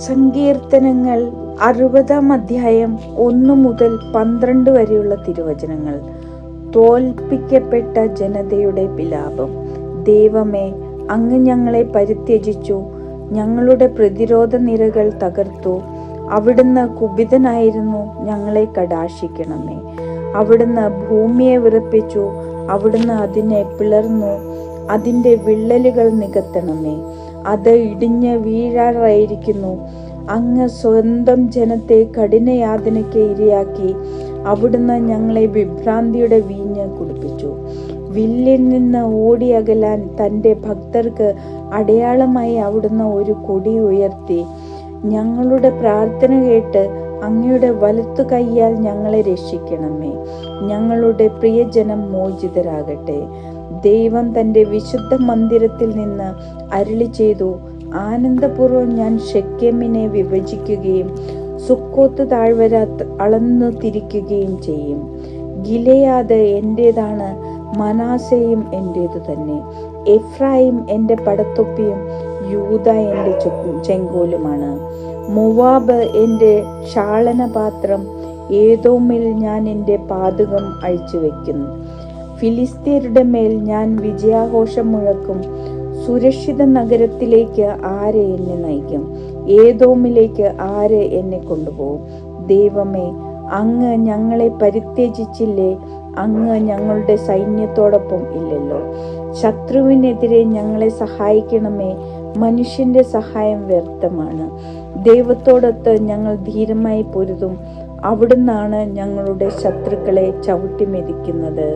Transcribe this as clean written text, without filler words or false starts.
സങ്കീർത്തനങ്ങൾ 60-ാം അധ്യായം 1 മുതൽ 12 വരെയുള്ള തിരുവചനങ്ങൾ. തോൽപ്പിക്കപ്പെട്ട ജനതയുടെ വിലാപം. ദൈവമേ, അങ്ങ് ഞങ്ങളെ പരിത്യജിച്ചു, ഞങ്ങളുടെ പ്രതിരോധ നിരകൾ തകർത്തു. അവിടുന്ന് കുപിതനായിരുന്നു, ഞങ്ങളെ കടാക്ഷിക്കണമേ. അവിടുന്ന് ഭൂമിയെ വിറപ്പിച്ചു, അവിടുന്ന് അതിനെ പിളർന്നു, അതിൻ്റെ വിള്ളലുകൾ നികത്തണമേ. അത് ഇടിഞ്ഞ് വീഴാറായിരിക്കുന്നു. അങ്ങ് സ്വന്തം ജനത്തെ കഠിനയാതനയ്ക്ക് ഇരയാക്കി. അവിടുന്ന് ഞങ്ങളെ വിഭ്രാന്തിയുടെ വീഞ്ഞ് കുടിപ്പിച്ചു. വില്ലിൽ നിന്ന് ഓടിയകലാൻ തൻ്റെ ഭക്തർക്ക് അടയാളമായി അവിടുന്ന് ഒരു കൊടി ഉയർത്തി. ഞങ്ങളുടെ പ്രാർത്ഥന കേട്ട് അങ്ങയുടെ വലത്തു കൈയാൽ ഞങ്ങളെ രക്ഷിക്കണമേ. ഞങ്ങളുടെ പ്രിയജനം മോചിതരാകട്ടെ. ദൈവം തൻ്റെ വിശുദ്ധ മന്ദിരത്തിൽ നിന്ന് അരുളി ചെയ്തു, ആനന്ദപൂർവ്വം ഞാൻ ഷെക്കേമിനെ വിഭജിക്കുകയും സുക്കോത്ത് താഴ്വര അളന്നു തിരിക്കുകയും ചെയ്യും. ഗിലെയാദ് എൻ്റേതാണ്, മനാസയും എൻ്റേതു തന്നെ. എഫ്രായിം എൻ്റെ പടത്തൊപ്പിയും യൂദ എൻ്റെ ചെങ്കോലുമാണ്. മോവാബ് എൻ്റെ ക്ഷാളനപാത്രം. ഏദോമിൽ ഞാൻ എൻ്റെ പാദകം അഴിച്ചു വയ്ക്കുന്നു. ഫിലിസ്ത്യരുടെ മേൽ ഞാൻ വിജയാഘോഷം മുഴക്കും. സുരക്ഷിത നഗരത്തിലേക്ക് ആരെ എന്നെ നയിക്കും? ഏദോമിലേക്ക് ആര് എന്നെ കൊണ്ടുപോകും? ദൈവമേ, അങ്ങ് ഞങ്ങളെ പരിത്യജിച്ചില്ലേ? അങ്ങ് ഞങ്ങളുടെ സൈന്യത്തോടൊപ്പം ഇല്ലല്ലോ. ശത്രുവിനെതിരെ ഞങ്ങളെ സഹായിക്കണമേ. മനുഷ്യന്റെ സഹായം വ്യർത്ഥമാണ്. ദൈവത്തോടൊത്ത് ഞങ്ങൾ ധീരമായി പൊരുതും. അവിടുന്നാണ് ഞങ്ങളുടെ ശത്രുക്കളെ ചവിട്ടി മെതിക്കുന്നത്.